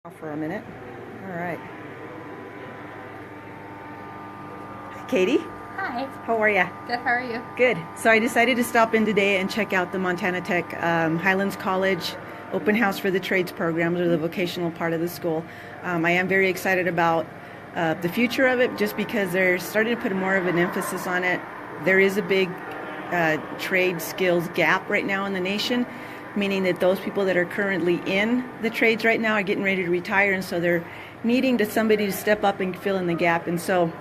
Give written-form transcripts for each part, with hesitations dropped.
For a minute. All right. Katie, Hi. how are ya? Good. How are you? Good. So I decided to stop in today and check out the Montana Tech Highlands College open house for the trades programs, or the vocational part of the school. I am very excited about the future of it, just because they're starting to put more of an emphasis on it. There is a big trade skills gap right now in the nation, meaning that those people that are currently in the trades right now are getting ready to retire, and so they're needing somebody to step up and fill in the gap. And so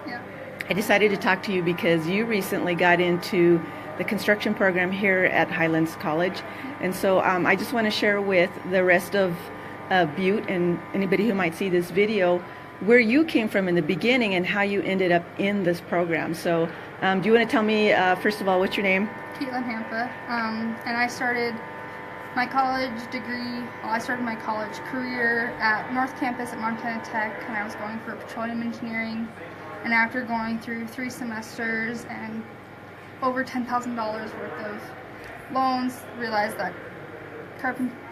I decided to talk to you because you recently got into the construction program here at Highlands College. And so I just want to share with the rest of Butte and anybody who might see this video where you came from in the beginning and how you ended up in this program. So do you want to tell me, first of all, what's your name? Caitlin Hampa. And I started my college degree, I started my college career at North Campus at Montana Tech, and I was going for petroleum engineering. And after going through 3 semesters and over $10,000 worth of loans, realized that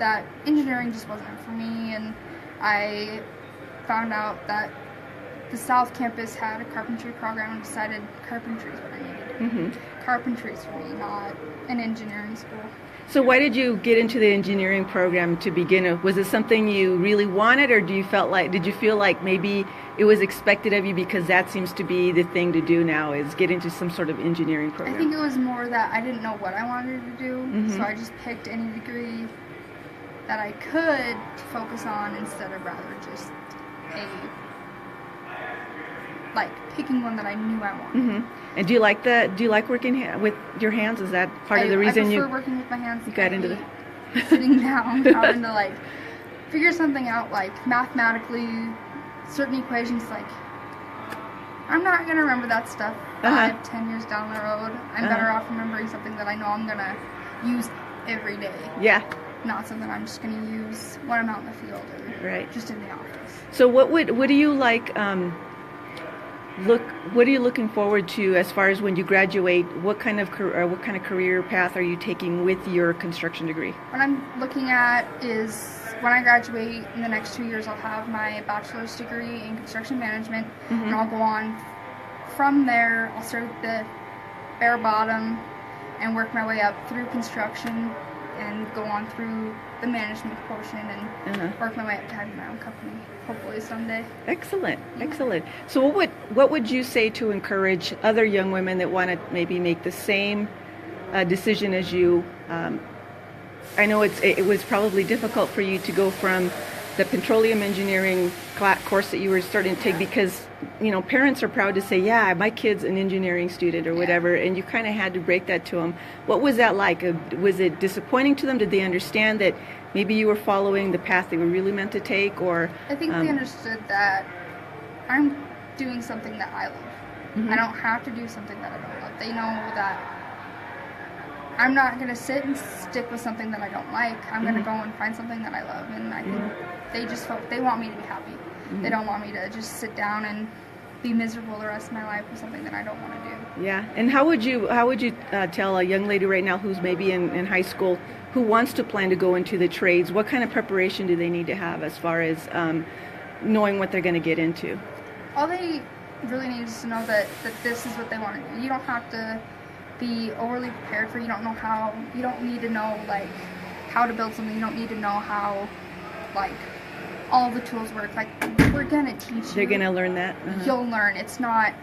that engineering just wasn't for me, and I found out that the South Campus had a carpentry program and decided carpentry is what I needed. Carpentry is for me, not an engineering school. So why did you get into the engineering program to begin with? Was it something you really wanted, or did you feel like maybe it was expected of you because that seems to be the thing to do now, is get into some sort of engineering program? I think it was more that I didn't know what I wanted to do, so I just picked any degree that I could to focus on instead of rather just picking one that I knew I wanted. And do you like working with your hands? Is that part of the reason I prefer working with my hands? You got into sitting down, having to figure something out mathematically, certain equations. I'm not gonna remember that stuff 5-10 years down the road. I'm better off remembering something that I know I'm gonna use every day. Yeah. Not something I'm just gonna use when I'm out in the field or just in the office. So what do you like? What are you looking forward to as far as when you graduate? What kind of career path are you taking with your construction degree? What I'm looking at is when I graduate in the next 2 years, I'll have my bachelor's degree in construction management, and I'll go on from there. I'll start at the bare bottom and work my way up through construction and go on through the management portion and work my way up to having my own company, hopefully someday. Excellent, excellent. So what would you say to encourage other young women that want to maybe make the same decision as you? I know it was probably difficult for you to go from the petroleum engineering course that you were starting to take, because parents are proud to say, yeah, my kid's an engineering student or whatever, and you kind of had to break that to them. What was that like? Was it disappointing to them? Did they understand that maybe you were following the path they were really meant to take? Or I think they understood that I'm doing something that I love. I don't have to do something that I don't love. They know that I'm not going to sit and stick with something that I don't like. I'm going to go and find something that I love, and I think they want me to be happy. They don't want me to just sit down and be miserable the rest of my life with something that I don't want to do. Yeah. And how would you tell a young lady right now who's maybe in high school who wants to plan to go into the trades, what kind of preparation do they need to have as far as knowing what they're going to get into? All they really need is to know that this is what they want to do. You don't have to be overly prepared for. You don't need to know how to build something. You don't need to know how all the tools work. We're gonna teach you. They're gonna learn that. You'll learn. It's not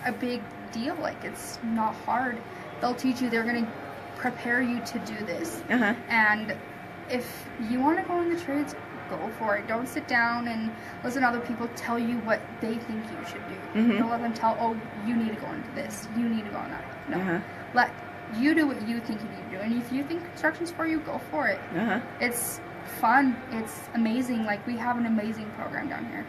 a big deal. It's not hard. They'll teach you. They're gonna prepare you to do this. And if you want to go in the trades, go for it. Don't sit down and listen to other people tell you what they think you should do. Don't let them tell, you need to go into this, you need to go in that. No. Let you do what you think you need to do. And if you think construction's for you, go for it. It's fun. It's amazing. We have an amazing program down here.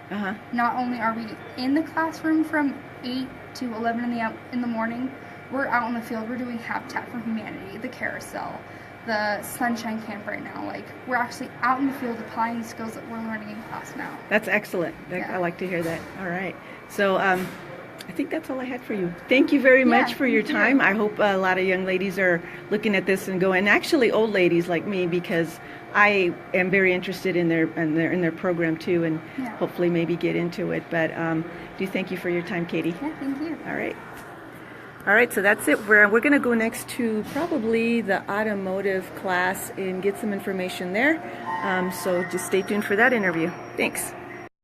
Not only are we in the classroom from 8 to 11 in the morning, we're out in the field. We're doing Habitat for Humanity, the carousel, the Sunshine Camp right now. We're actually out in the field applying the skills that we're learning in class now. That's excellent. I like to hear that. All right. So I think that's all I had for you. Thank you very much for your time. I hope a lot of young ladies are looking at this and going, actually old ladies like me, because I am very interested in their program too, and hopefully maybe get into it. But do thank you for your time, Katie. Yeah, thank you. All right, so that's it. We're going to go next to probably the automotive class and get some information there. So just stay tuned for that interview. Thanks.